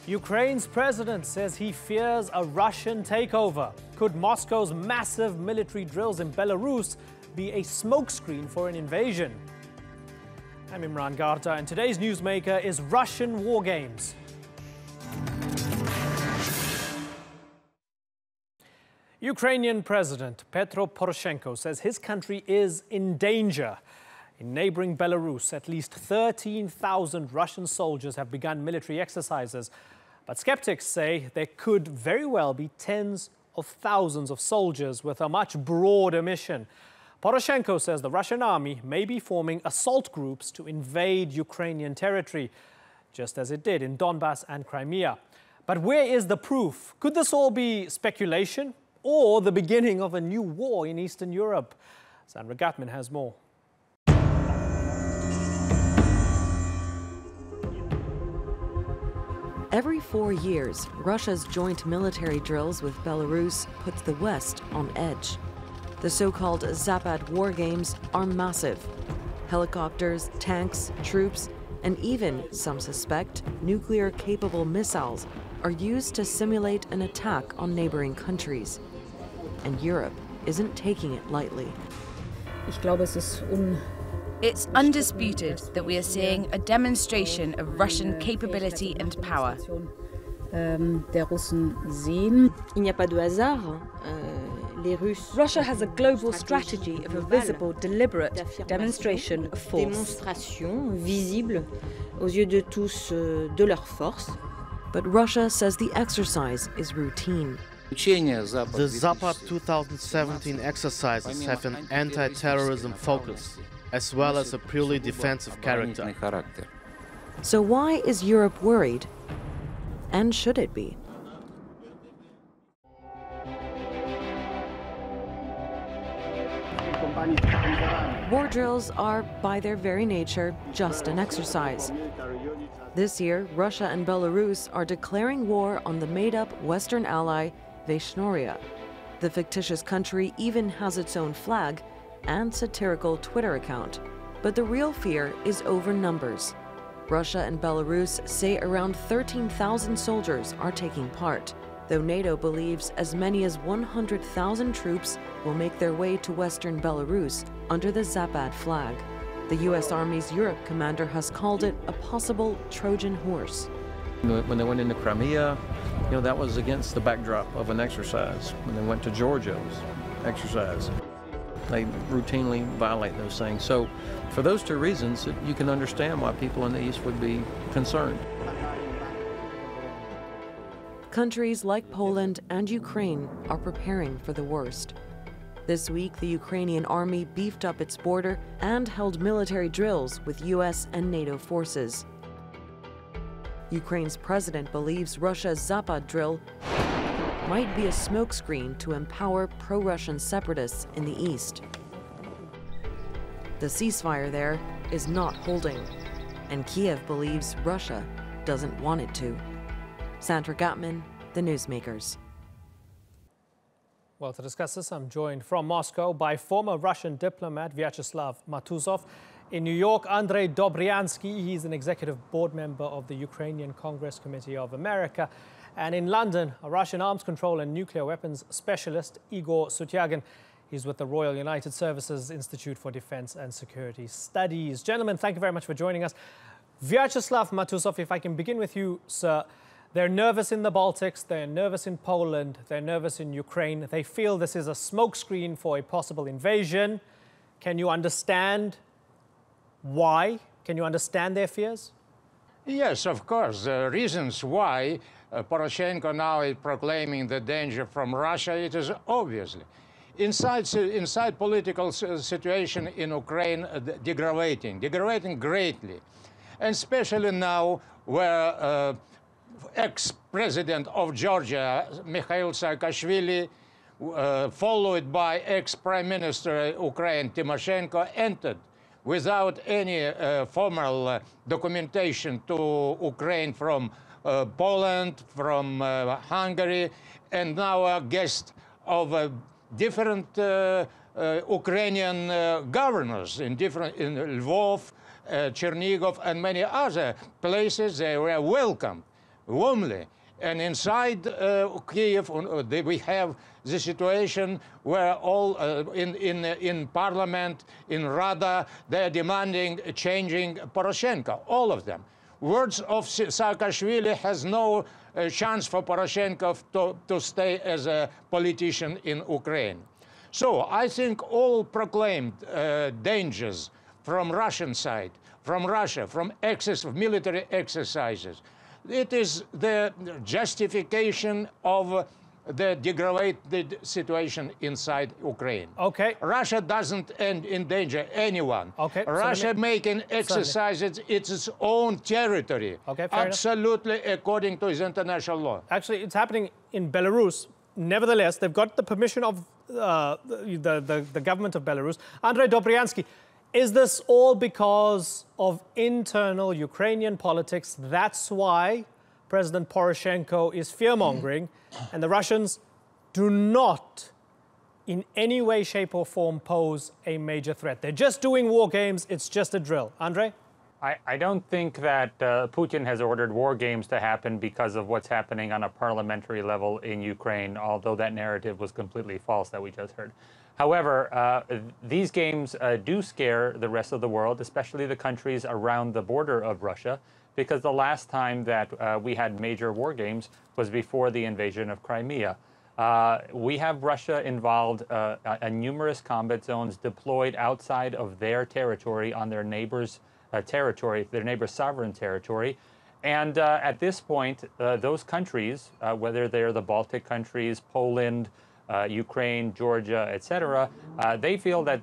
Ukraine's president says he fears a Russian takeover. Could Moscow's massive military drills in Belarus be a smokescreen for an invasion? I'm Imran Garta, and today's newsmaker is Russian war games. Ukrainian President Petro Poroshenko says his country is in danger. In neighboring Belarus, at least 13,000 Russian soldiers have begun military exercises. But skeptics say there could very well be tens of thousands of soldiers with a much broader mission. Poroshenko says the Russian army may be forming assault groups to invade Ukrainian territory, just as it did in Donbass and Crimea. But where is the proof? Could this all be speculation or the beginning of a new war in Eastern Europe? Sandra Gatman has more. Every 4 years, Russia's joint military drills with Belarus puts the West on edge. The so-called Zapad war games are massive. Helicopters, tanks, troops, and even, some suspect, nuclear-capable missiles are used to simulate an attack on neighboring countries. And Europe isn't taking it lightly. It's undisputed that we are seeing a demonstration of Russian capability and power. Russia has a global strategy of a visible, deliberate demonstration of force. But Russia says the exercise is routine. The Zapad 2017 exercises have an anti-terrorism focus, as well as a purely defensive character. So why is Europe worried? And should it be? War drills are, by their very nature, just an exercise. This year, Russia and Belarus are declaring war on the made-up Western ally, Vyshnoria. The fictitious country even has its own flag and satirical Twitter account. But the real fear is over numbers. Russia and Belarus say around 13,000 soldiers are taking part, though NATO believes as many as 100,000 troops will make their way to western Belarus under the Zapad flag. The U.S. Army's Europe commander has called it a possible Trojan horse. When they went into Crimea, that was against the backdrop of an exercise. When they went to Georgia, it was exercise. They routinely violate those things. So for those two reasons, you can understand why people in the East would be concerned. Countries like Poland and Ukraine are preparing for the worst. This week, the Ukrainian army beefed up its border and held military drills with U.S. and NATO forces. Ukraine's president believes Russia's Zapad drill might be a smokescreen to empower pro-Russian separatists in the east. The ceasefire there is not holding, and Kiev believes Russia doesn't want it to. Sandra Gatman, The Newsmakers. Well, to discuss this, I'm joined from Moscow by former Russian diplomat Vyacheslav Matuzov. In New York, Andrei Dobryansky, he's an executive board member of the Ukrainian Congress Committee of America. And in London, a Russian arms control and nuclear weapons specialist, Igor Sutyagin. He's with the Royal United Services Institute for Defense and Security Studies. Gentlemen, thank you very much for joining us. Vyacheslav Matuzov, if I can begin with you, sir. They're nervous in the Baltics, they're nervous in Poland, they're nervous in Ukraine. They feel this is a smokescreen for a possible invasion. Can you understand why? Can you understand their fears? Yes, of course. The reasons why Poroshenko now is proclaiming the danger from Russia, it is obviously. Inside political situation in Ukraine degrading greatly. And especially now where ex-president of Georgia, Mikhail Saakashvili, followed by ex-prime minister Ukraine Tymoshenko, entered without any formal documentation to Ukraine from Poland, from Hungary, and now a guest of different Ukrainian governors in Lvov, Chernigov, and many other places. They were welcomed warmly. And inside Kiev, we have the situation where all in Parliament, in Rada, they are demanding changing Poroshenko, all of them. Words of Saakashvili has no chance for Poroshenko to stay as a politician in Ukraine. So I think all proclaimed dangers from Russian side, from Russia, from military exercises, it is the justification of the degraded situation inside Ukraine. Okay. Russia doesn't endanger anyone. Okay. Russia making exercises its own territory. Okay, fair absolutely enough. According to the international law. Actually, it's happening in Belarus. Nevertheless, they've got the permission of the government of Belarus. Andrei Dobryansky, is this all because of internal Ukrainian politics? That's why President Poroshenko is fear-mongering, and the Russians do not in any way, shape or form pose a major threat. They're just doing war games. It's just a drill. Andrei? I don't think that Putin has ordered war games to happen because of what's happening on a parliamentary level in Ukraine, although that narrative was completely false that we just heard. However, these games do scare the rest of the world, especially the countries around the border of Russia, because the last time that we had major war games was before the invasion of Crimea. We have Russia involved in numerous combat zones deployed outside of their territory on their neighbors' territory, their neighbors' sovereign territory. And at this point, those countries, whether they're the Baltic countries, Poland, Ukraine, Georgia, etc., they feel that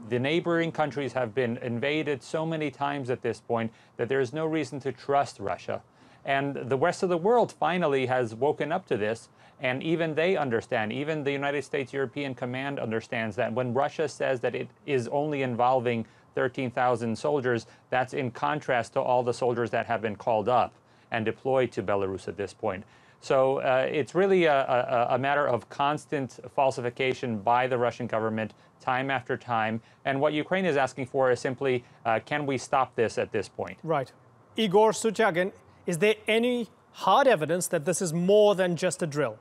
the neighboring countries have been invaded so many times at this point that there is no reason to trust Russia. And the rest of the world finally has woken up to this, and even they understand, even the United States European Command understands that when Russia says that it is only involving 13,000 soldiers, that's in contrast to all the soldiers that have been called up and deployed to Belarus at this point. So it's really a matter of constant falsification by the Russian government time after time. And what Ukraine is asking for is simply, can we stop this at this point? Right. Igor, Sutyagin, is there any hard evidence that this is more than just a drill?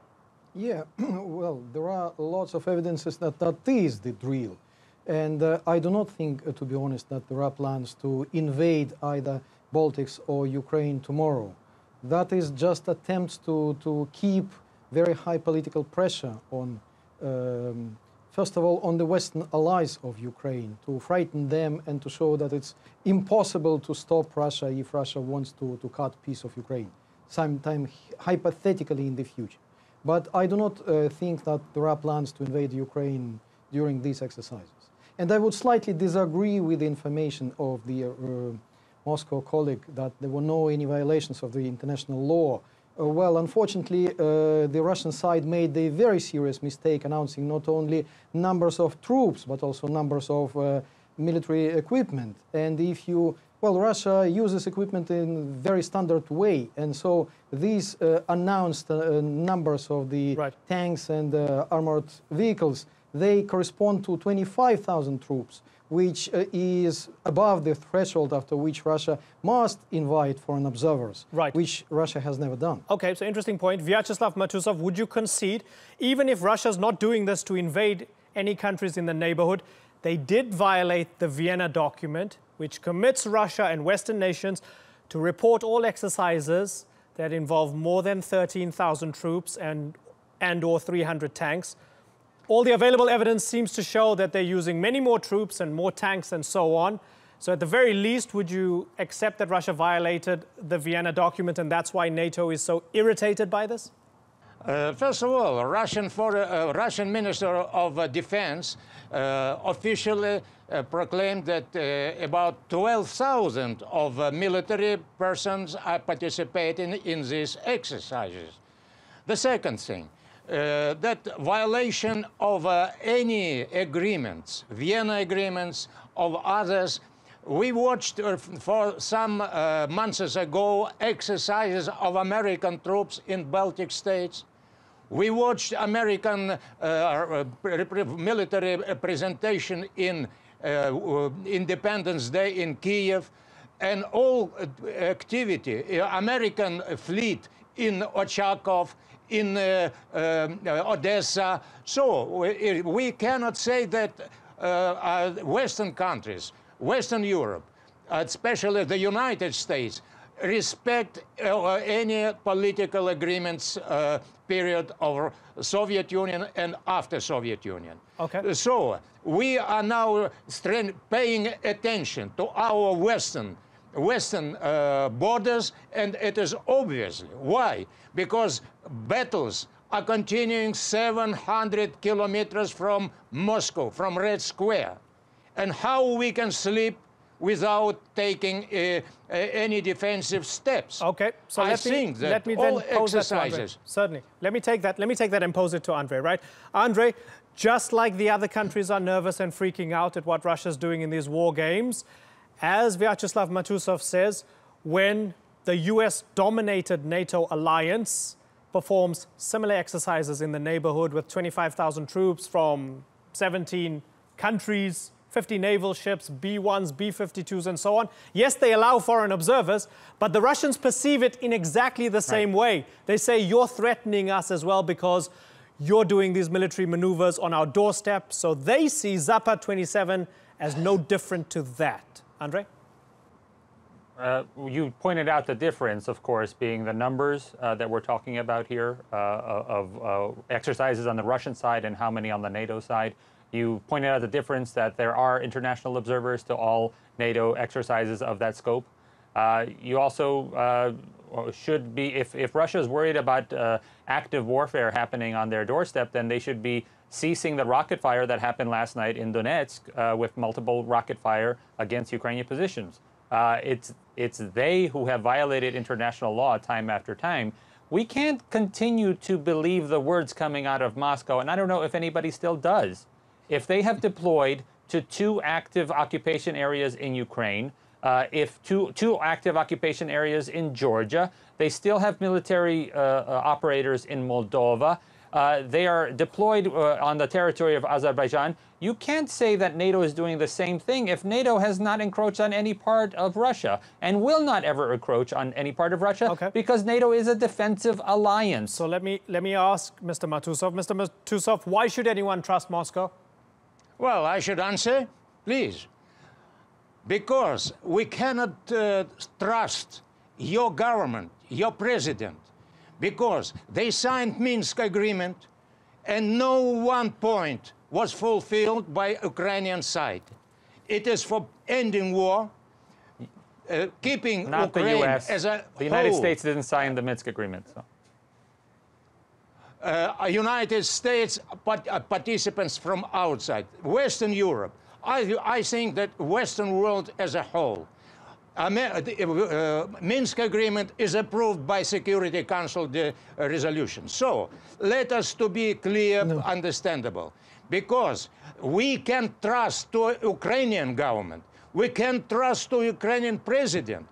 Yeah, well, there are lots of evidences that that is the drill. And I do not think, to be honest, that there are plans to invade either Baltics or Ukraine tomorrow. That is just attempts to keep very high political pressure on, first of all, on the Western allies of Ukraine, to frighten them and to show that it's impossible to stop Russia if Russia wants to cut a piece of Ukraine, sometime hypothetically in the future. But I do not think that there are plans to invade Ukraine during these exercises. And I would slightly disagree with the information of the Moscow colleague that there were no any violations of the international law. Well, unfortunately, the Russian side made a very serious mistake announcing not only numbers of troops, but also numbers of military equipment. And if you, well, Russia uses equipment in very standard way. And so these announced numbers of the tanks and armored vehicles, they correspond to 25,000 troops, which is above the threshold after which Russia must invite foreign observers, which Russia has never done. Okay, so interesting point. Vyacheslav Matusov, would you concede, even if Russia's not doing this to invade any countries in the neighborhood, they did violate the Vienna document, which commits Russia and Western nations to report all exercises that involve more than 13,000 troops and or 300 tanks. All the available evidence seems to show that they're using many more troops and more tanks and so on. So at the very least, would you accept that Russia violated the Vienna document and that's why NATO is so irritated by this? First of all, Russian Minister of Defense officially proclaimed that about 12,000 of military persons are participating in these exercises. The second thing, that violation of any agreements, Vienna agreements, of others. We watched for some months ago exercises of American troops in Baltic states. We watched American military presentation in Independence Day in Kiev. and all activity, American fleet in Ochakov, in Odessa. So we cannot say that Western countries, Western Europe, especially the United States, respect any political agreements period of Soviet Union and after Soviet Union. Okay. So we are now paying attention to our Western borders, and it is obviously why, because battles are continuing 700 kilometers from Moscow, from Red Square, and how we can sleep without taking any defensive steps. Okay, so let me then pose that to Andre. Certainly. Let me take that and pose it to Andre, right? Andre, just like the other countries are nervous and freaking out at what Russia's doing in these war games, as Vyacheslav Matusov says, when the US-dominated NATO alliance performs similar exercises in the neighborhood with 25,000 troops from 17 countries, 50 naval ships, B-1s, B-52s, and so on. Yes, they allow foreign observers, but the Russians perceive it in exactly the same way. They say, you're threatening us as well because you're doing these military maneuvers on our doorstep. So they see Zapad 27 as no different to that. Andre? You pointed out the difference, of course, being the numbers that we're talking about here of exercises on the Russian side and how many on the NATO side. You pointed out the difference that there are international observers to all NATO exercises of that scope. You also should be, if Russia is worried about active warfare happening on their doorstep, then they should be ceasing the rocket fire that happened last night in Donetsk with multiple rocket fire against Ukrainian positions. It's they who have violated international law time after time. We can't continue to believe the words coming out of Moscow, and I don't know if anybody still does. If they have deployed to 2 active occupation areas in Ukraine, if two active occupation areas in Georgia, they still have military operators in Moldova. They are deployed on the territory of Azerbaijan. You can't say that NATO is doing the same thing if NATO has not encroached on any part of Russia and will not ever encroach on any part of Russia because NATO is a defensive alliance. So let me ask Mr. Matusov. Mr. Matusov, why should anyone trust Moscow? Well, I should answer, please. Because we cannot trust your government, your president, because they signed Minsk agreement and no one point was fulfilled by Ukrainian side. It is for ending war, keeping not Ukraine the US. As a the United whole. States didn't sign the Minsk agreement. So. United States participants from outside, Western Europe. I think that Western world as a whole. Minsk agreement is approved by Security Council resolution. So let us to be clear, understandable, because we can trust to Ukrainian government, we can trust to Ukrainian president,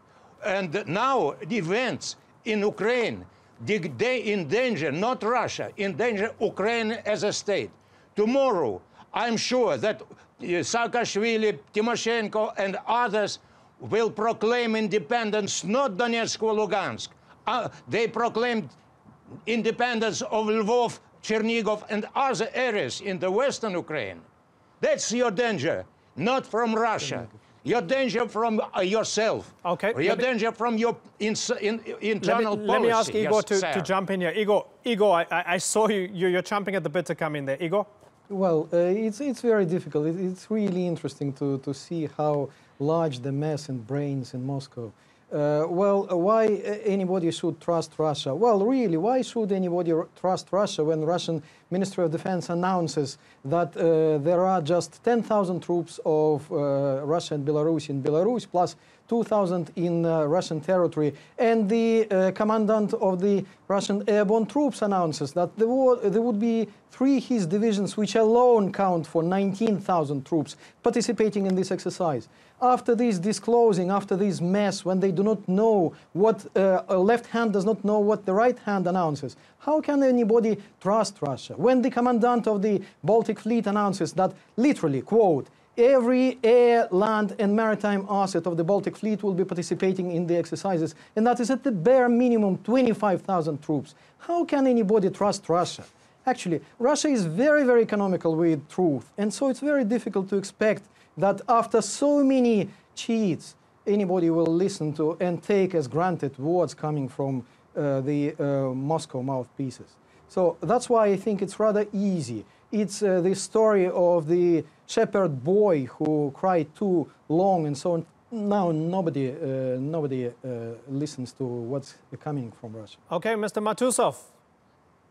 and now the events in Ukraine, they endanger not Russia, endanger Ukraine as a state. Tomorrow, I'm sure that Saakashvili, Timoshenko, and others will proclaim independence, not Donetsk or Lugansk. They proclaimed independence of Lvov, Chernigov, and other areas in the Western Ukraine. That's your danger, not from Russia. Your danger from yourself. Okay. Your danger from your internal policy. Let me ask Igor yes, to jump in here. Igor, I saw you're chomping at the bit to come in there. Igor? Well, it's very difficult. It's really interesting to see how large the mess and brains in Moscow. Why anybody should trust Russia? Well, really, why should anybody trust Russia when Russian Ministry of Defense announces that there are just 10,000 troops of Russia and Belarus in Belarus, plus 2,000 in Russian territory, and the commandant of the Russian airborne troops announces that there would be 3 his divisions, which alone count for 19,000 troops participating in this exercise. After this disclosing, after this mess, when they do not know what a left hand does not know what the right hand announces, how can anybody trust Russia? When the commandant of the Baltic Fleet announces that, literally, quote, every air, land, and maritime asset of the Baltic Fleet will be participating in the exercises, and that is at the bare minimum 25,000 troops. How can anybody trust Russia? Actually, Russia is very, very economical with truth, and so it's very difficult to expect that after so many cheats, anybody will listen to and take as granted words coming from the Moscow mouthpieces. So that's why I think it's rather easy. It's the story of the shepherd boy who cried too long and so on. Now nobody listens to what's coming from Russia. Okay, Mr. Matusov,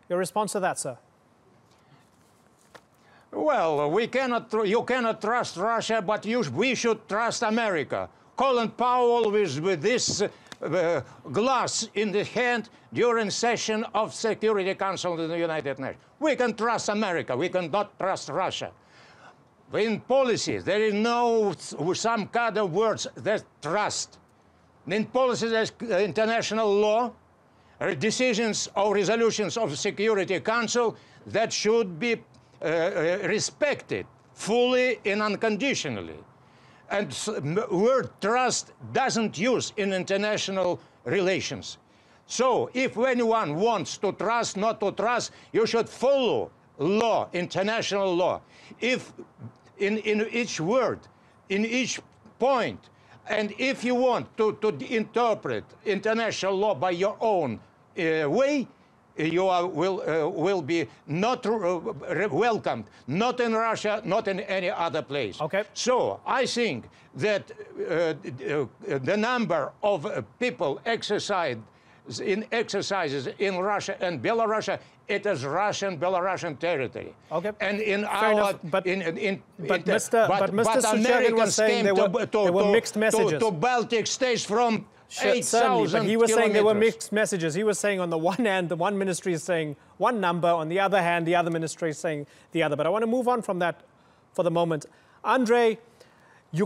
your response to that, sir? Well, you cannot trust Russia, but we should trust America. Colin Powell with this glass in the hand during session of Security Council in the United Nations. We can trust America. We cannot trust Russia. In policy, there is no some kind of words that trust. In policy, there's international law, decisions or resolutions of Security Council that should be respected fully and unconditionally. And word trust doesn't use in international relations. So if anyone wants to trust, not to trust, you should follow law, international law. If in each word, in each point, and if you want to interpret international law by your own way, you will be not welcomed, not in Russia, not in any other place. Okay. So I think that the number of people exercises in Russia and Belarus, it is Russian-Belarusian territory. Okay. And in Fair enough. But Mr. Sutyagin was saying there were mixed messages. To Baltic states from 8,000 but he was saying there were kilometers. mixed messages. He was saying on the one hand, the one ministry is saying one number. On the other hand, the other ministry is saying the other. But I want to move on from that for the moment. Andrei, the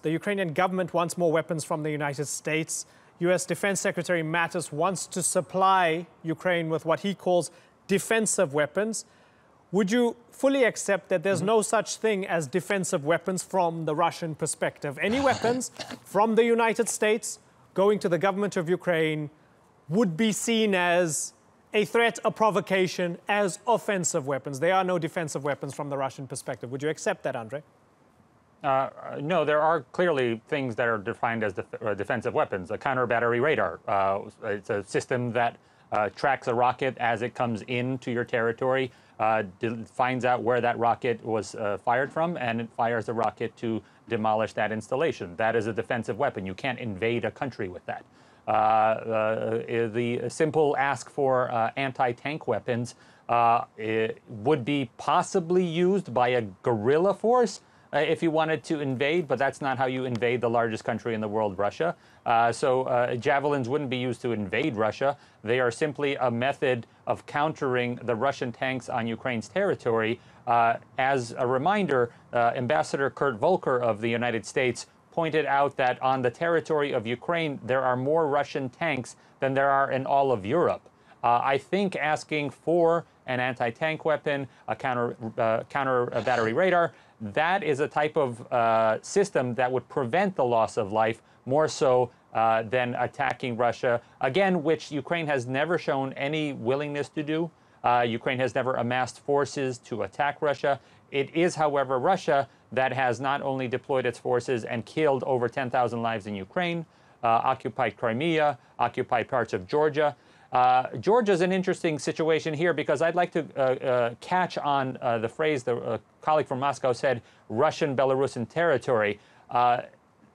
Ukrainian government wants more weapons from the United States. U.S. Defense Secretary Mattis wants to supply Ukraine with what he calls defensive weapons. Would you fully accept that there's no such thing as defensive weapons from the Russian perspective? Any weapons from the United States going to the government of Ukraine would be seen as a threat, a provocation, as offensive weapons. There are no defensive weapons from the Russian perspective. Would you accept that, Andrei? No, there are clearly things that are defined as defensive weapons. A counter-battery radar. It's a system that tracks a rocket as it comes into your territory, finds out where that rocket was fired from, and it fires the rocket to demolish that installation. That is a defensive weapon. You can't invade a country with that. The simple ask for anti-tank weapons would be possibly used by a guerrilla force if you wanted to invade, but that's not how you invade the largest country in the world, Russia. So javelins wouldn't be used to invade Russia. They are simply a method of countering the Russian tanks on Ukraine's territory. As a reminder, Ambassador Kurt Volker of the United States pointed out that on the territory of Ukraine, there are more Russian tanks than there are in all of Europe. I think asking for an anti-tank weapon, a counter battery radar, that is a type of system that would prevent the loss of life more so than attacking Russia, again, which Ukraine has never shown any willingness to do. Ukraine has never amassed forces to attack Russia. It is, however, Russia that has not only deployed its forces and killed over 10,000 lives in Ukraine, occupied Crimea, occupied parts of Georgia. Georgia is an interesting situation here because I'd like to catch on the phrase the colleague from Moscow said, Russian-Belarusian territory.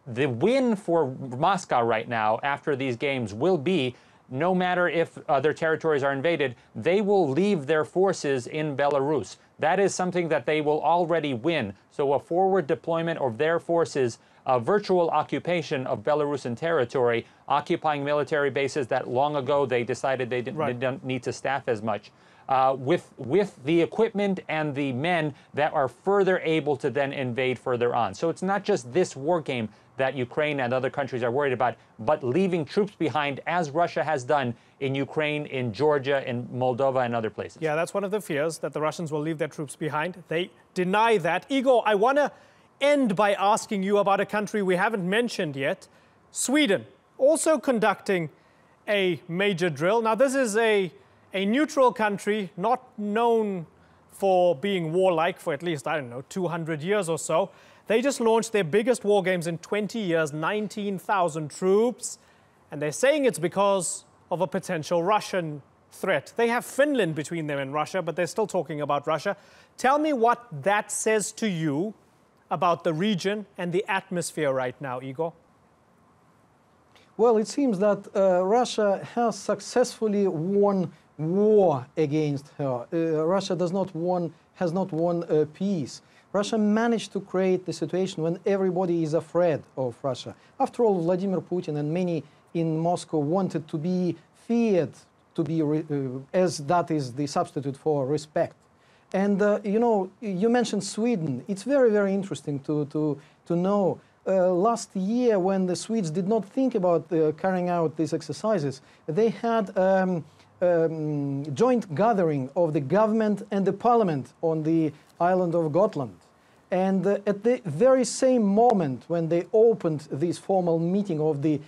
The win for Moscow right now after these games will be, no matter if other territories are invaded, they will leave their forces in Belarus. That is something that they will already win. So a forward deployment of their forces, a virtual occupation of Belarusian territory, occupying military bases that long ago they decided they didn't need to staff as much. with the equipment and the men that are further able to then invade further on. So it's not just this war game that Ukraine and other countries are worried about, but leaving troops behind, as Russia has done in Ukraine, in Georgia, in Moldova, and other places. Yeah, that's one of the fears, that the Russians will leave their troops behind. They deny that. Igor, I want to end by asking you about a country we haven't mentioned yet, Sweden, also conducting a major drill. Now, this is a neutral country, not known for being warlike for at least, I don't know, 200 years or so. They just launched their biggest war games in 20 years, 19,000 troops, and they're saying it's because of a potential Russian threat. They have Finland between them and Russia, but they're still talking about Russia. Tell me what that says to you about the region and the atmosphere right now, Igor. Well, it seems that Russia has successfully won war against her. Russia has not won peace. Russia managed to create the situation when everybody is afraid of Russia. After all, Vladimir Putin and many in Moscow wanted to be feared, to be as that is the substitute for respect. And you know, you mentioned Sweden. It's very, very interesting to know. Last year, when the Swedes did not think about carrying out these exercises, they had joint gathering of the government and the parliament on the island of Gotland. And at the very same moment when they opened this formal meeting of the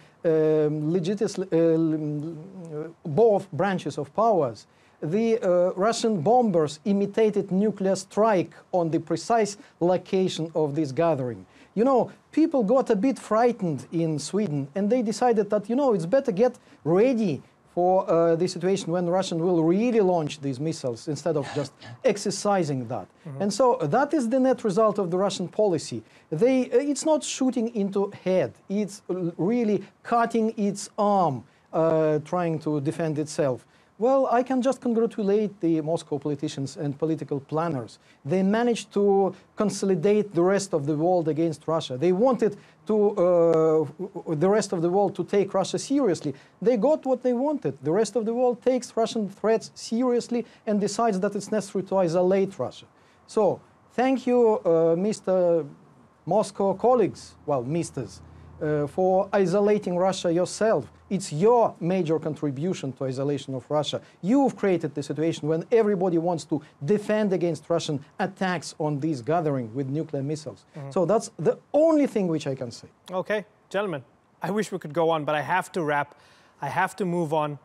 both branches of powers, the Russian bombers imitated nuclear strike on the precise location of this gathering. You know, people got a bit frightened in Sweden, and they decided that, you know, it's better get ready for the situation when Russia will really launch these missiles instead of just exercising that. And so that is the net result of the Russian policy. It's not shooting into head, it's really cutting its arm, trying to defend itself. Well, I can just congratulate the Moscow politicians and political planners. They managed to consolidate the rest of the world against Russia. They wanted to, the rest of the world to take Russia seriously. They got what they wanted. The rest of the world takes Russian threats seriously and decides that it's necessary to isolate Russia. So, thank you, Mr. Moscow colleagues, well, misters, for isolating Russia yourself. It's your major contribution to isolation of Russia. You've created the situation when everybody wants to defend against Russian attacks on this gathering with nuclear missiles. So that's the only thing which I can say. Okay, gentlemen, I wish we could go on, but I have to wrap. I have to move on.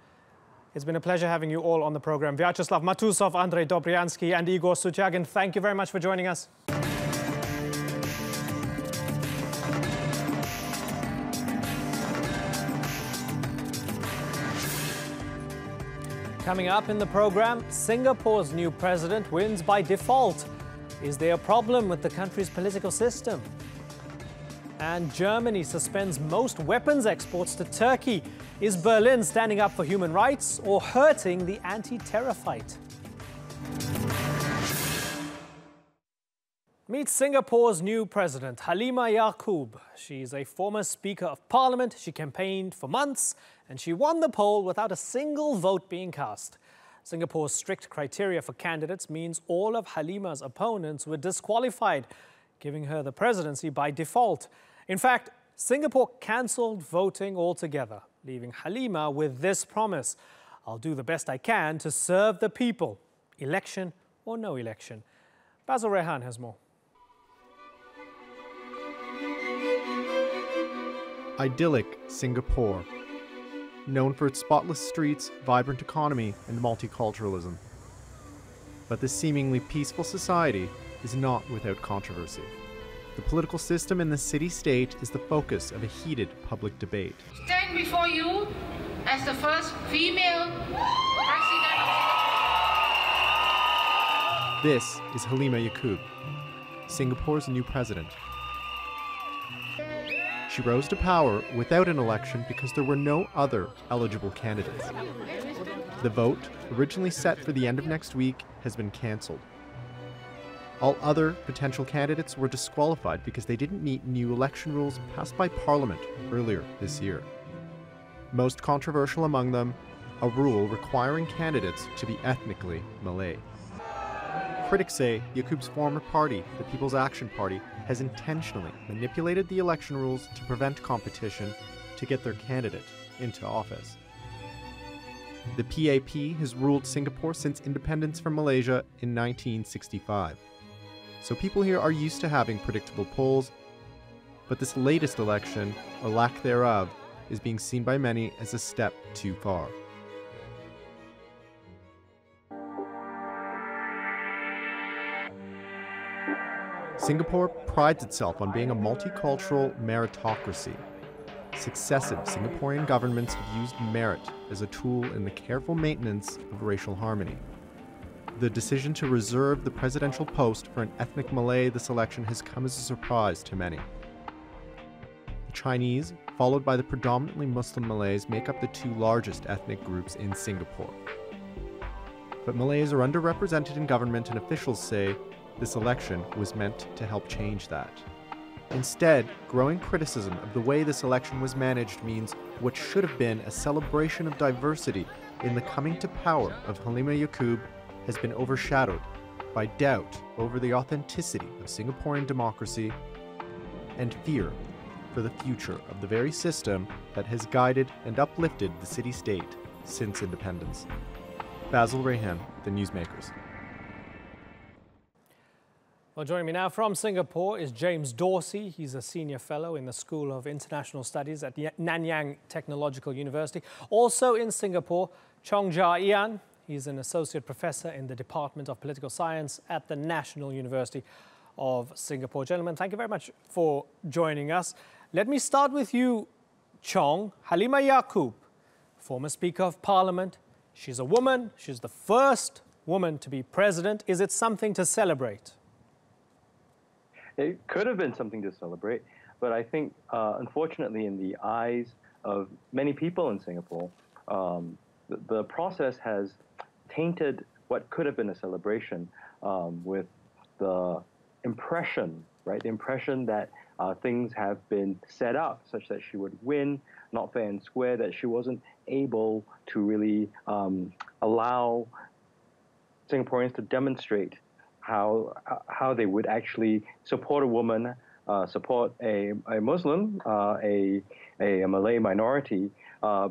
It's been a pleasure having you all on the program. Vyacheslav Matusov, Andrei Dobryansky, and Igor Sutyagin, thank you very much for joining us. Coming up in the program, Singapore's new president wins by default. Is there a problem with the country's political system? And Germany suspends most weapons exports to Turkey. Is Berlin standing up for human rights or hurting the anti-terror fight? Meet Singapore's new president, Halimah Yacob. She's a former Speaker of Parliament. She campaigned for months and she won the poll without a single vote being cast. Singapore's strict criteria for candidates means all of Halimah's opponents were disqualified, giving her the presidency by default. In fact, Singapore cancelled voting altogether, leaving Halimah with this promise: I'll do the best I can to serve the people, election or no election. Basil Rehan has more. Idyllic Singapore, known for its spotless streets, vibrant economy, and multiculturalism. But this seemingly peaceful society is not without controversy. The political system in the city-state is the focus of a heated public debate. Stand before you as the first female president. This is Halimah Yacob, Singapore's new president. She rose to power without an election because there were no other eligible candidates. The vote, originally set for the end of next week, has been cancelled. All other potential candidates were disqualified because they didn't meet new election rules passed by Parliament earlier this year. Most controversial among them, a rule requiring candidates to be ethnically Malay. Critics say Yacob's former party, the People's Action Party, has intentionally manipulated the election rules to prevent competition to get their candidate into office. The PAP has ruled Singapore since independence from Malaysia in 1965. So people here are used to having predictable polls, but this latest election, or lack thereof, is being seen by many as a step too far. Singapore prides itself on being a multicultural meritocracy. Successive Singaporean governments have used merit as a tool in the careful maintenance of racial harmony. The decision to reserve the presidential post for an ethnic Malay this election has come as a surprise to many. The Chinese, followed by the predominantly Muslim Malays, make up the two largest ethnic groups in Singapore. But Malays are underrepresented in government, and officials say this election was meant to help change that. Instead, growing criticism of the way this election was managed means what should have been a celebration of diversity in the coming to power of Halimah Yacob has been overshadowed by doubt over the authenticity of Singaporean democracy and fear for the future of the very system that has guided and uplifted the city-state since independence. Basil Rehan, The Newsmakers. Well, joining me now from Singapore is James Dorsey. He's a senior fellow in the School of International Studies at Nanyang Technological University. Also in Singapore, Chong Jia Ian. He's an associate professor in the Department of Political Science at the National University of Singapore. Gentlemen, thank you very much for joining us. Let me start with you, Chong. Halimah Yacob, former Speaker of Parliament. She's a woman. She's the first woman to be president. Is it something to celebrate? It could have been something to celebrate, but I think, unfortunately, in the eyes of many people in Singapore, the process has tainted what could have been a celebration with the impression, right? The impression that things have been set up such that she would win, not fair and square, that she wasn't able to really allow Singaporeans to demonstrate how they would actually support a woman, support a Muslim, a Malay minority,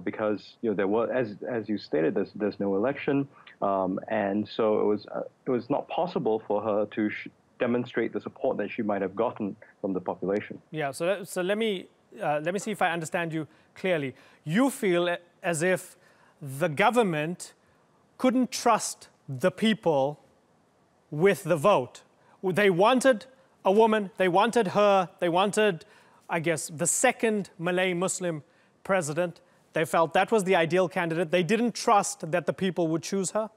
because there was, as you stated, there's no election, and so it was not possible for her to demonstrate the support that she might have gotten from the population. Yeah. So let me see if I understand you clearly. You feel as if the government couldn't trust the people with the vote. They wanted a woman, they wanted her, they wanted, I guess, the second Malay Muslim president. They felt that was the ideal candidate. They didn't trust that the people would choose her?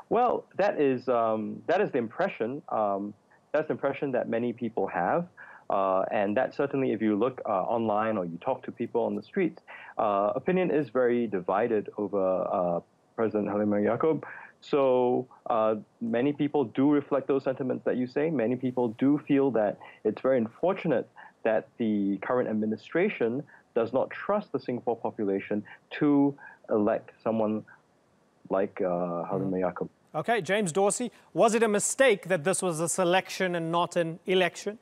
Well, that is the impression. That's the impression that many people have. And that certainly, if you look online or you talk to people on the streets, opinion is very divided over President Halimah Yacob. So many people do reflect those sentiments that you say. Many people do feel that it's very unfortunate that the current administration does not trust the Singapore population to elect someone like Halimah Yacob. Okay, James Dorsey, was it a mistake that this was a selection and not an election?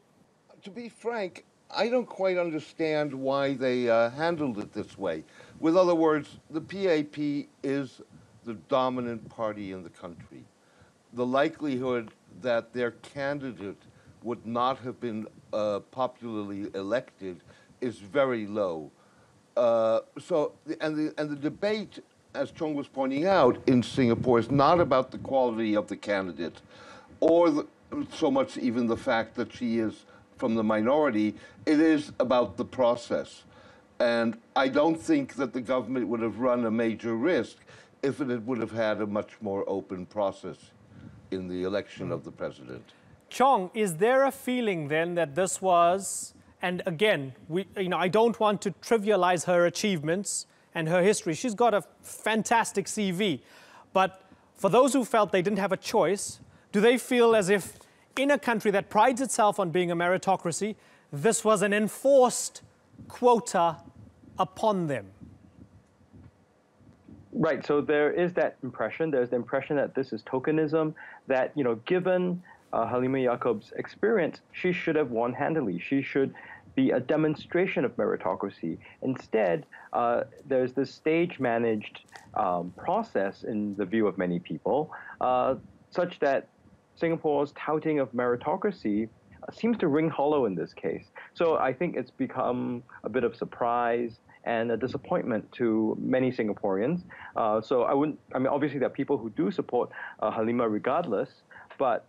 To be frank, I don't quite understand why they handled it this way. With other words, the PAP is the dominant party in the country. The likelihood that their candidate would not have been popularly elected is very low. The debate, as Chong was pointing out, in Singapore is not about the quality of the candidate or so much even the fact that she is from the minority. It is about the process. And I don't think that the government would have run a major risk if it would have had a much more open process in the election of the president. Chong, is there a feeling then that this was, and again, I don't want to trivialize her achievements and her history. She's got a fantastic CV. But for those who felt they didn't have a choice, do they feel as if in a country that prides itself on being a meritocracy, this was an enforced quota upon them? Right. So there is that impression. There's the impression that this is tokenism, that, given Halimah Yacob's experience, she should have won handily. She should be a demonstration of meritocracy. Instead, there's this stage-managed process in the view of many people, such that Singapore's touting of meritocracy seems to ring hollow in this case. So I think it's become a bit of surprise and a disappointment to many Singaporeans. So obviously there are people who do support Halimah regardless, but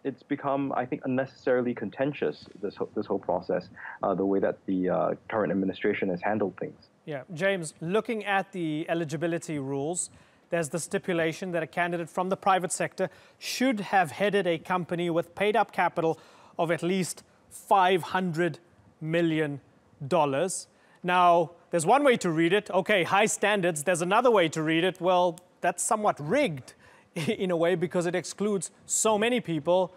it's become, I think, unnecessarily contentious, this whole process, the way that the current administration has handled things. Yeah, James, looking at the eligibility rules, there's the stipulation that a candidate from the private sector should have headed a company with paid-up capital of at least $500 million. Now, there's one way to read it, okay, high standards. There's another way to read it, well, that's somewhat rigged in a way because it excludes so many people,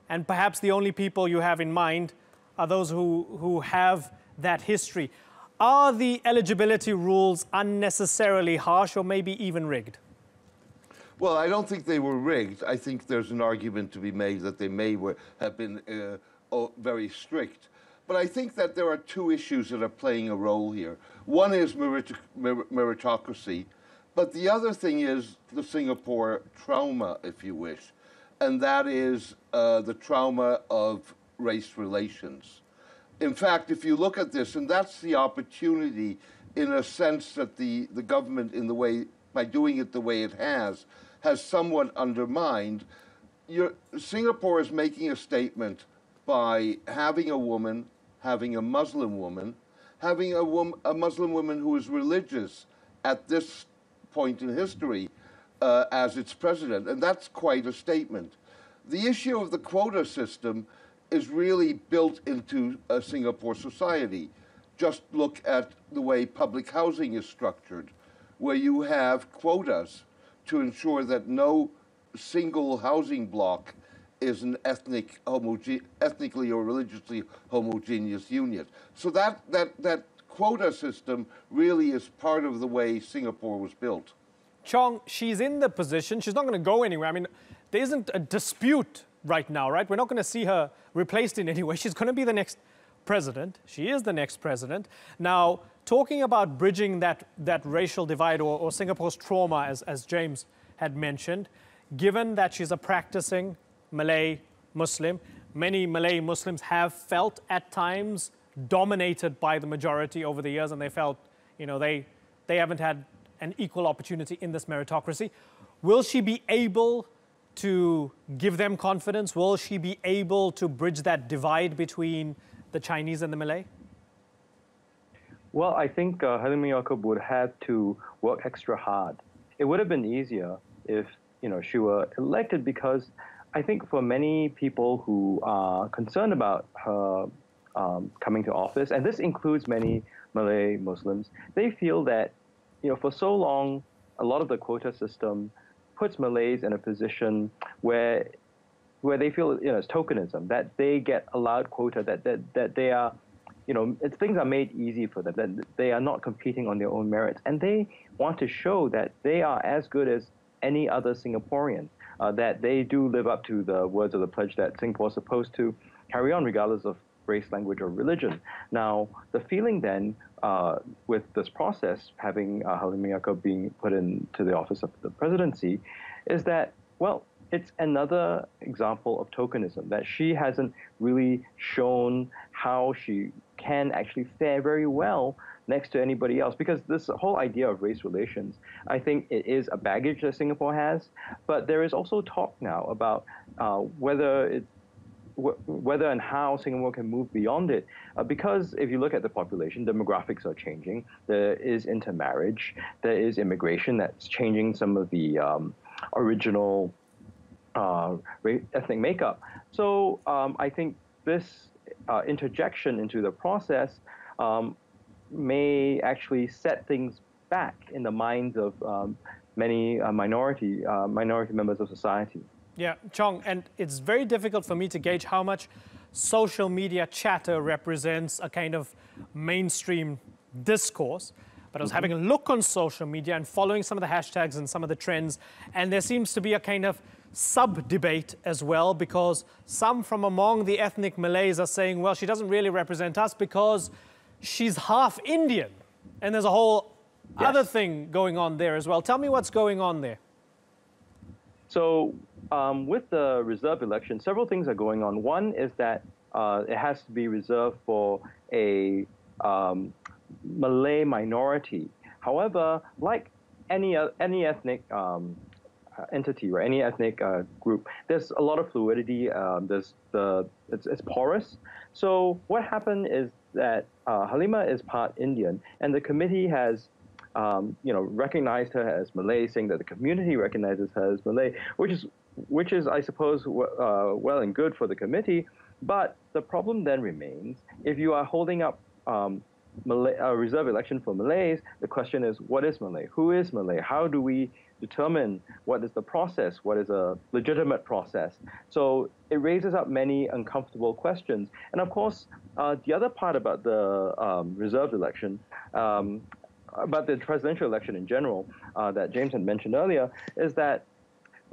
and perhaps the only people you have in mind are those who have that history. Are the eligibility rules unnecessarily harsh or maybe even rigged? Well, I don't think they were rigged. I think there's an argument to be made that they may have been very strict. But I think that there are two issues that are playing a role here. One is meritocracy, but the other thing is the Singapore trauma, if you wish, and that is the trauma of race relations. In fact, if you look at this, and that's the opportunity, in a sense, that the government, by doing it the way it has somewhat undermined. Singapore is making a statement by having a woman, having a Muslim woman, having a Muslim woman who is religious at this point in history as its president, and that's quite a statement. The issue of the quota system is really built into Singapore society. Just look at the way public housing is structured, where you have quotas to ensure that no single housing block is an ethnically or religiously homogeneous unit. So that quota system really is part of the way Singapore was built. Chong, she's in the position, she's not going to go anywhere. I mean, there isn't a dispute right now, right? We're not going to see her replaced in any way. She's going to be the next president. She is the next president. Now, talking about bridging that racial divide or Singapore's trauma, as James had mentioned, given that she's a practicing Malay Muslim, many Malay Muslims have felt at times dominated by the majority over the years, and they felt, they haven't had an equal opportunity in this meritocracy. Will she be able to give them confidence? Will she be able to bridge that divide between the Chinese and the Malay? Well, I think Halimah Yacob would have to work extra hard. It would have been easier if she were elected, because I think for many people who are concerned about her coming to office, and this includes many Malay Muslims, they feel that for so long a lot of the quota system puts Malays in a position where they feel it's tokenism, that they get allowed quota, that they are things are made easy for them, that they are not competing on their own merits, and they want to show that they are as good as any other Singaporean, that they do live up to the words of the pledge that Singapore is supposed to carry on regardless of race, language, or religion. Now, the feeling then with this process, having Halimah Yacob being put into the office of the presidency, is that, well, it's another example of tokenism, that she hasn't really shown how she can actually fare very well next to anybody else. Because this whole idea of race relations, I think it is a baggage that Singapore has, but there is also talk now about whether and how Singapore can move beyond it. Because if you look at the population, demographics are changing. There is intermarriage. There is immigration that's changing some of the original ethnic makeup. So I think this interjection into the process may actually set things back in the minds of many minority members of society. Yeah, Chong, and it's very difficult for me to gauge how much social media chatter represents a kind of mainstream discourse. But but I was having a look on social media and following some of the hashtags and some of the trends, and there seems to be a kind of sub-debate as well, because some from among the ethnic Malays are saying, well, she doesn't really represent us because she's half Indian. And there's a whole other thing going on there as well. Tell me what's going on there. So with the reserve election, several things are going on. One is that it has to be reserved for a Malay minority. However, like any ethnic entity or any ethnic group, there's a lot of fluidity. It's porous. So what happened is that Halimah is part Indian, and the committee has recognized her as Malay, saying that the community recognizes her as Malay, which is I suppose well and good for the committee. But the problem then remains: if you are holding up a reserve election for Malays, the question is, what is Malay? Who is Malay? How do we determine what is the process? What is a legitimate process? So it raises up many uncomfortable questions. And of course, the other part about the reserved election, about the presidential election in general, that James had mentioned earlier, is that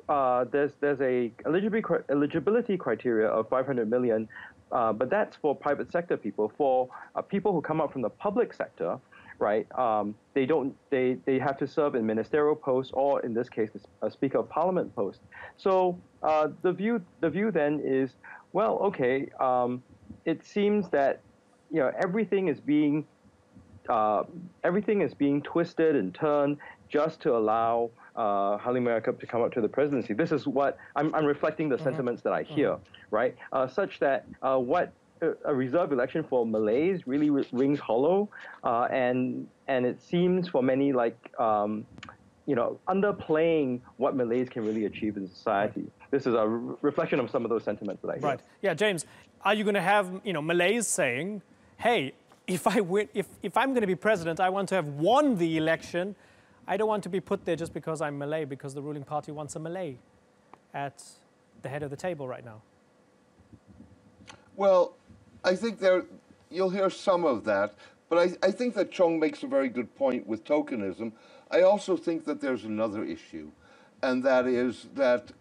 there's a eligibility criteria of 500 million, but that's for private sector people. For people who come up from the public sector, right? They have to serve in ministerial posts, or in this case, a Speaker of Parliament post. So the view then is, well, okay, it seems that everything is being twisted and turned just to allow Halimah Yacob to come up to the presidency. This is what I'm reflecting the sentiments that I hear, right? Such that what a reserve election for Malays really rings hollow, and it seems for many like underplaying what Malays can really achieve in society. This is a reflection of some of those sentiments that I hear. Right. Yeah, James, are you going to have Malays saying, "Hey, if I'm going to be president, I want to have won the election. I don't want to be put there just because I'm Malay, because the ruling party wants a Malay at the head of the table right now"? Well, I think you'll hear some of that, but I think that Chong makes a very good point with tokenism. I also think that there's another issue, and that is that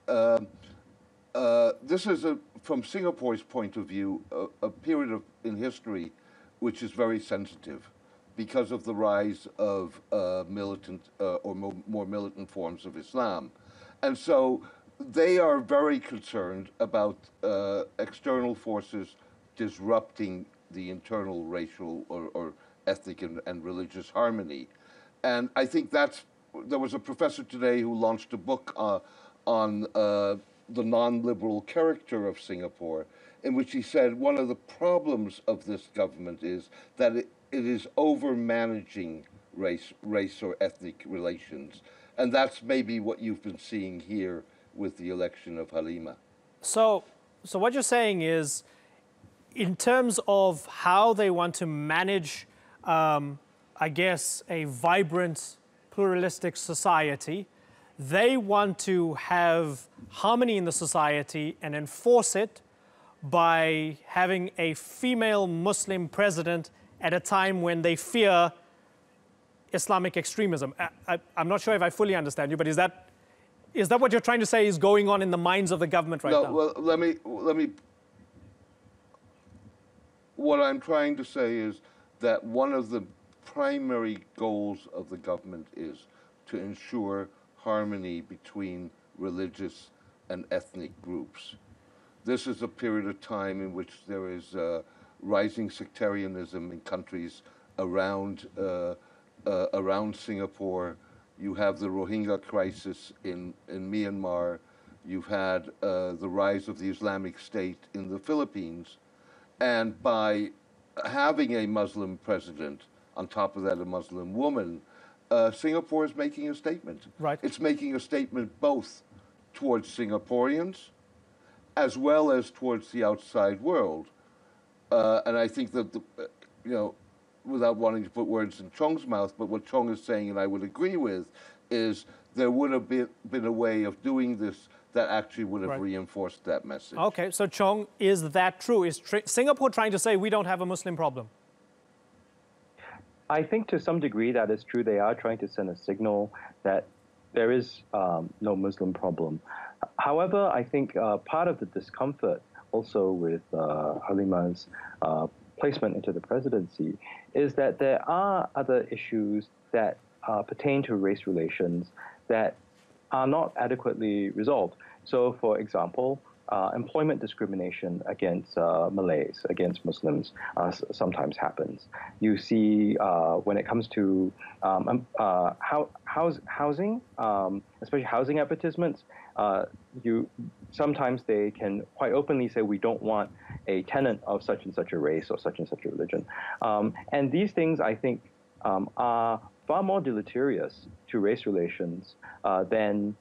this is, from Singapore's point of view, a period in history which is very sensitive because of the rise of militant or more militant forms of Islam. And so they are very concerned about external forces disrupting the internal racial or ethnic and religious harmony. And I think there was a professor today who launched a book on the non-liberal character of Singapore, in which he said one of the problems of this government is that it is over-managing race or ethnic relations. And that's maybe what you've been seeing here with the election of Halimah. So what you're saying is, in terms of how they want to manage, I guess, a vibrant, pluralistic society, they want to have harmony in the society and enforce it by having a female Muslim president at a time when they fear Islamic extremism. I'm not sure if I fully understand you, but is that what you're trying to say is going on in the minds of the government right now? Well, let me. What I'm trying to say is that one of the primary goals of the government is to ensure harmony between religious and ethnic groups. This is a period of time in which there is rising sectarianism in countries around Singapore. You have the Rohingya crisis in Myanmar. You've had the rise of the Islamic State in the Philippines. And by having a Muslim president, on top of that a Muslim woman, Singapore is making a statement. Right. It's making a statement both towards Singaporeans as well as towards the outside world. And I think that, without wanting to put words in Chong's mouth, but what Chong is saying, and I would agree with, is there would have been a way of doing this that actually would have reinforced that message. Okay, so Chong, is that true? Is Singapore trying to say we don't have a Muslim problem? I think to some degree that is true. They are trying to send a signal that there is no Muslim problem. However, I think part of the discomfort also with Halimah's placement into the presidency is that there are other issues that pertain to race relations that are not adequately resolved. So, for example, employment discrimination against Malays, against Muslims, sometimes happens. You see, when it comes to housing, especially housing advertisements, sometimes they can quite openly say, we don't want a tenant of such and such a race or such and such a religion. And these things, I think, are far more deleterious to race relations than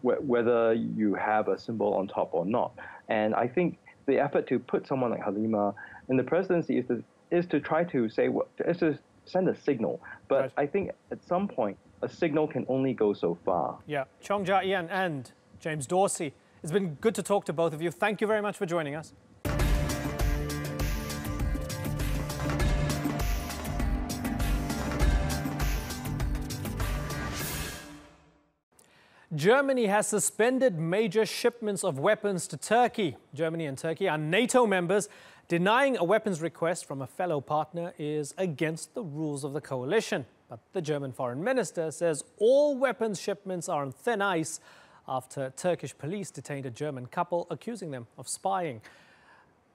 whether you have a symbol on top or not. And I think the effort to put someone like Halimah in the presidency is to try to say is to send a signal. But right. I think at some point a signal can only go so far. Yeah, Chong Jia-Ian and James Dorsey, it's been good to talk to both of you. Thank you very much for joining us. Germany has suspended major shipments of weapons to Turkey. Germany and Turkey are NATO members. Denying a weapons request from a fellow partner is against the rules of the coalition. But the German foreign minister says all weapons shipments are on thin ice after Turkish police detained a German couple accusing them of spying.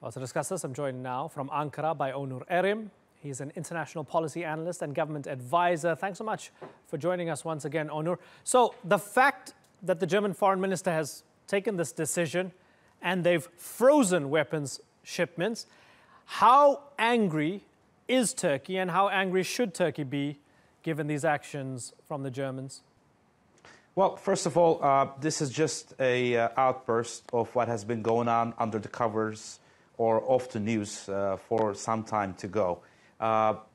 Well, to discuss this, I'm joined now from Ankara by Onur Erim. He's an international policy analyst and government advisor. Thanks so much for joining us once again, Onur. So the fact that the German foreign minister has taken this decision and they've frozen weapons shipments, how angry is Turkey and how angry should Turkey be given these actions from the Germans? Well, first of all, this is just an outburst of what has been going on under the covers or off the news for some time to go.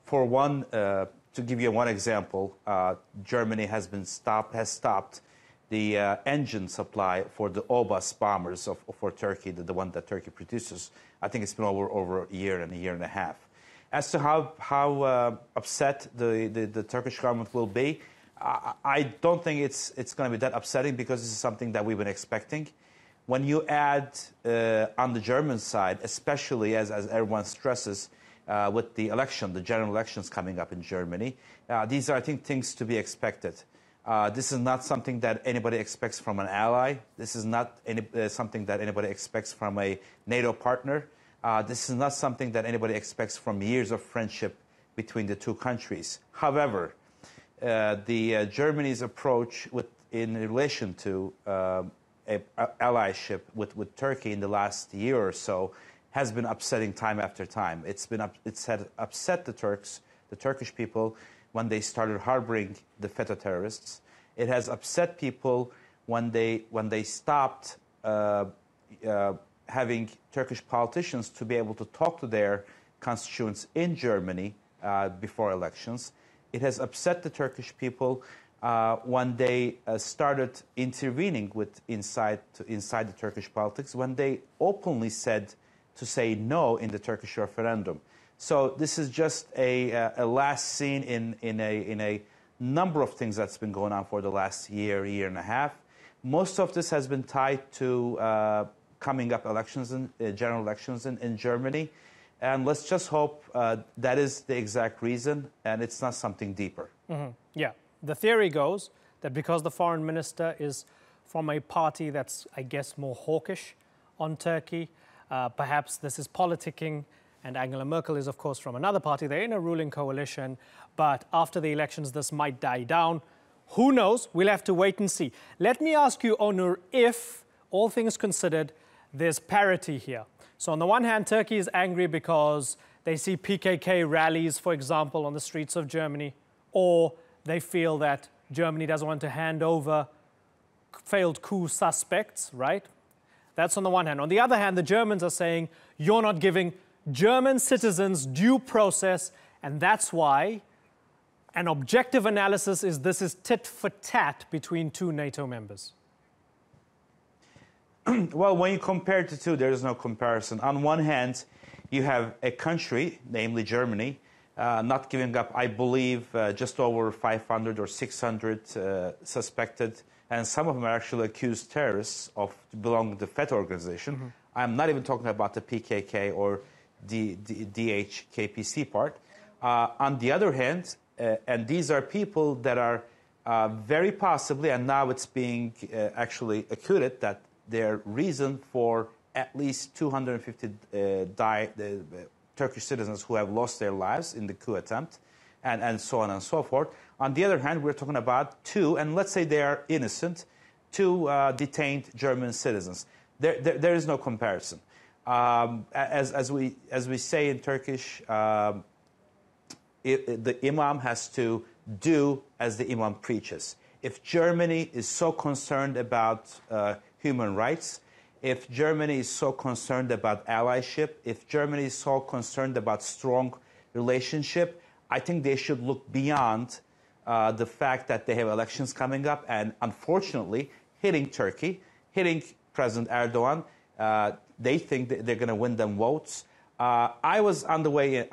For one, to give you one example, Germany has stopped the engine supply for the Obas bombers for Turkey, the one that Turkey produces. I think it's been over a year and a half. As to how upset the Turkish government will be, I don't think it's going to be that upsetting because this is something that we've been expecting. When you add on the German side, especially as everyone stresses, with the election, the general elections coming up in Germany, these are, I think, things to be expected. This is not something that anybody expects from an ally. This is not something that anybody expects from a NATO partner. This is not something that anybody expects from years of friendship between the two countries. However, Germany's approach in relation to allyship with Turkey in the last year or so has been upsetting time after time. It's had upset the Turkish people when they started harboring the FETÖ terrorists. It has upset people when they stopped having Turkish politicians to be able to talk to their constituents in Germany before elections. It has upset the Turkish people when they started intervening inside the Turkish politics, when they openly said to say no in the Turkish referendum. So this is just a last scene in a number of things that's been going on for the last year and a half. Most of this has been tied to coming up elections, general elections in Germany. And let's just hope that is the exact reason and it's not something deeper. Mm-hmm. Yeah. The theory goes that because the foreign minister is from a party that's, I guess, more hawkish on Turkey, perhaps this is politicking, and Angela Merkel is, of course, from another party. They're in a ruling coalition, but after the elections, this might die down. Who knows? We'll have to wait and see. Let me ask you, Onur, if, all things considered, there's parity here. So on the one hand, Turkey is angry because they see PKK rallies, for example, on the streets of Germany, or they feel that Germany doesn't want to hand over failed coup suspects, right? That's on the one hand. On the other hand, the Germans are saying, you're not giving German citizens due process, and that's why an objective analysis is this is tit for tat between two NATO members. Well, when you compare the two, there is no comparison. On one hand, you have a country, namely Germany, not giving up, I believe, just over 500 or 600 suspected, and some of them are actually accused terrorists of belonging to the FET organization. I'm not even talking about the PKK or the DHKPC part. On the other hand, and these are people that are very possibly, and now it's being actually accused that their reason for at least 250 Turkish citizens who have lost their lives in the coup attempt, and so on and so forth. On the other hand, we're talking about two, and let's say they are innocent, two detained German citizens. There is no comparison. As we say in Turkish, the imam has to do as the imam preaches. If Germany is so concerned about human rights, if Germany is so concerned about allyship, if Germany is so concerned about strong relationship, I think they should look beyond the fact that they have elections coming up and, unfortunately, hitting Turkey, hitting President Erdogan. They think that they're going to win them votes. I was on the way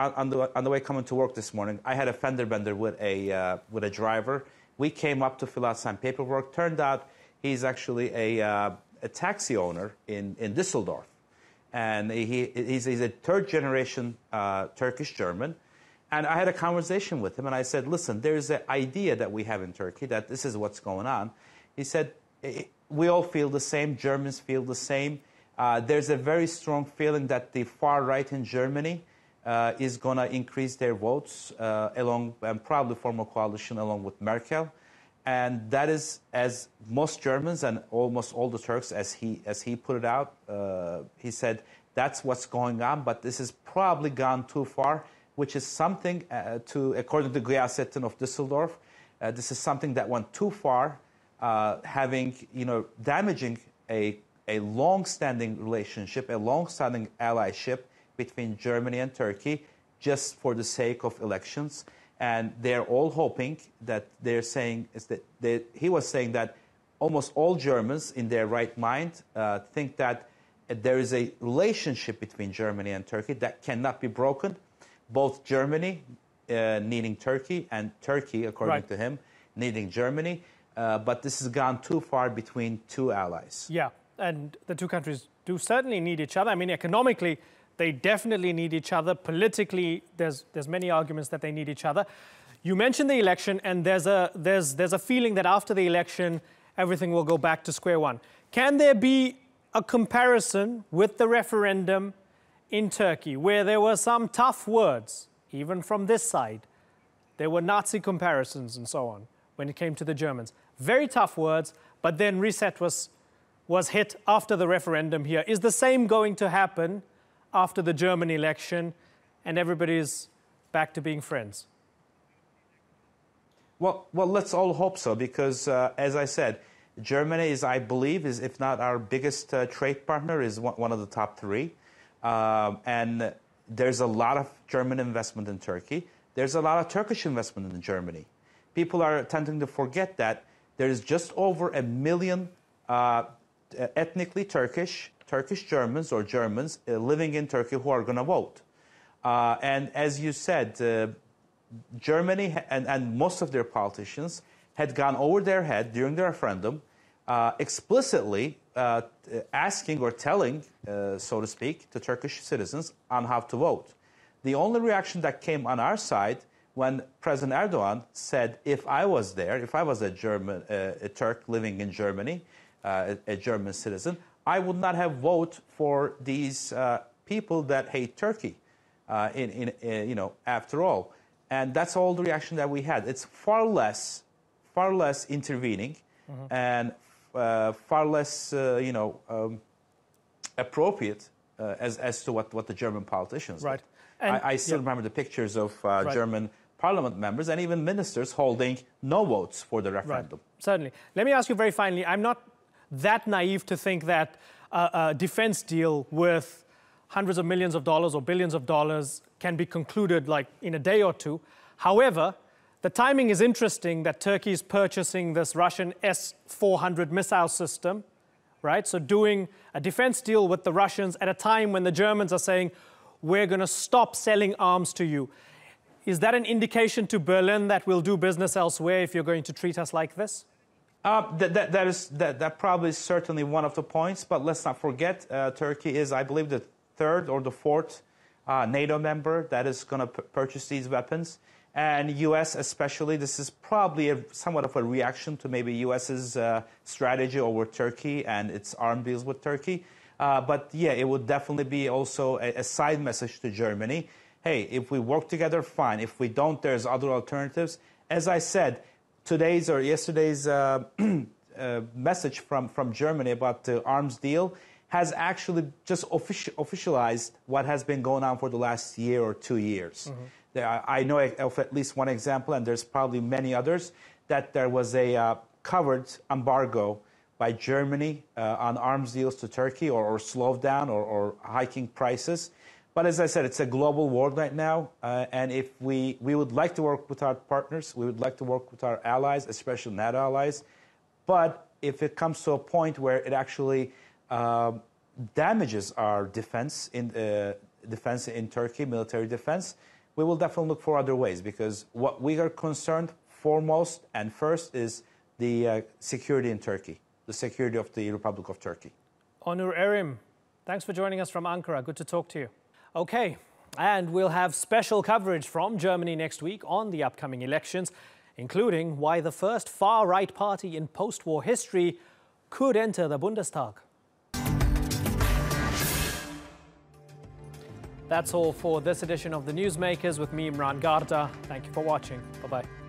coming to work this morning. I had a fender bender with a driver. We came up to fill out some paperwork. Turned out he's actually a taxi owner in Düsseldorf, and he's a third-generation Turkish German. And I had a conversation with him, and I said, listen, there's an idea that we have in Turkey that this is what's going on. He said, we all feel the same, Germans feel the same. There's a very strong feeling that the far right in Germany is going to increase their votes and probably form a coalition along with Merkel. And that is, as most Germans and almost all the Turks, as he put it out, he said, that's what's going on, but this has probably gone too far, which is something, according to Gıyasettin of Düsseldorf, this is something that went too far, damaging a long-standing relationship, a long-standing allyship between Germany and Turkey, just for the sake of elections. And they're all hoping that he was saying that almost all Germans in their right mind think that there is a relationship between Germany and Turkey that cannot be broken. Both Germany needing Turkey and Turkey, according to him, needing Germany. But this has gone too far between two allies. Yeah, and the two countries do certainly need each other. I mean, economically, they definitely need each other. Politically, there's many arguments that they need each other. You mentioned the election, and there's a feeling that after the election, everything will go back to square one. Can there be a comparison with the referendum in Turkey, where there were some tough words, even from this side? There were Nazi comparisons and so on when it came to the Germans. Very tough words, but then reset was hit after the referendum here. Is the same going to happen after the German election, and everybody's back to being friends? Well, let's all hope so, because as I said, Germany is, I believe, if not our biggest trade partner, is one of the top three. And there's a lot of German investment in Turkey. There's a lot of Turkish investment in Germany. People are tending to forget that there's just over 1 million ethnically Turkish Germans or Germans living in Turkey who are going to vote. And as you said, Germany and most of their politicians had gone over their head during the referendum, explicitly asking or telling, so to speak, to Turkish citizens on how to vote. The only reaction that came on our side when President Erdogan said, if I was there, if I was a Turk living in Germany, a German citizen, I would not have voted for these people that hate Turkey, after all. And that's all the reaction that we had. It's far less intervening and far less, appropriate as to what the German politicians did. I still remember the pictures of German parliament members and even ministers holding no votes for the referendum. Right. Certainly. Let me ask you very finally, I'm not that naive to think that a defense deal with hundreds of millions of dollars or billions of dollars can be concluded like in a day or two. However, the timing is interesting that Turkey is purchasing this Russian S-400 missile system, right? So doing a defense deal with the Russians at a time when the Germans are saying, we're going to stop selling arms to you. Is that an indication to Berlin that we'll do business elsewhere if you're going to treat us like this? That probably is certainly one of the points, but let's not forget Turkey is, I believe, the third or the fourth NATO member that is going to purchase these weapons. And U.S. especially, this is probably somewhat of a reaction to maybe U.S.'s strategy over Turkey and its arms deals with Turkey. But yeah, it would definitely be also a side message to Germany. Hey, if we work together, fine. If we don't, there's other alternatives. As I said, today's or yesterday's message from Germany about the arms deal has actually just officialized what has been going on for the last year or 2 years. I know of at least one example, and there's probably many others, that there was a covered embargo by Germany on arms deals to Turkey or slowed down or hiking prices. But as I said, it's a global war right now, and if we would like to work with our partners, we would like to work with our allies, especially NATO allies, but if it comes to a point where it actually damages our defense in Turkey, military defense, we will definitely look for other ways, because what we are concerned foremost and first is the security in Turkey, the security of the Republic of Turkey. Onur Erim, thanks for joining us from Ankara. Good to talk to you. Okay, and we'll have special coverage from Germany next week on the upcoming elections, including why the first far-right party in post-war history could enter the Bundestag. That's all for this edition of The Newsmakers with me, Imran Garda. Thank you for watching. Bye-bye.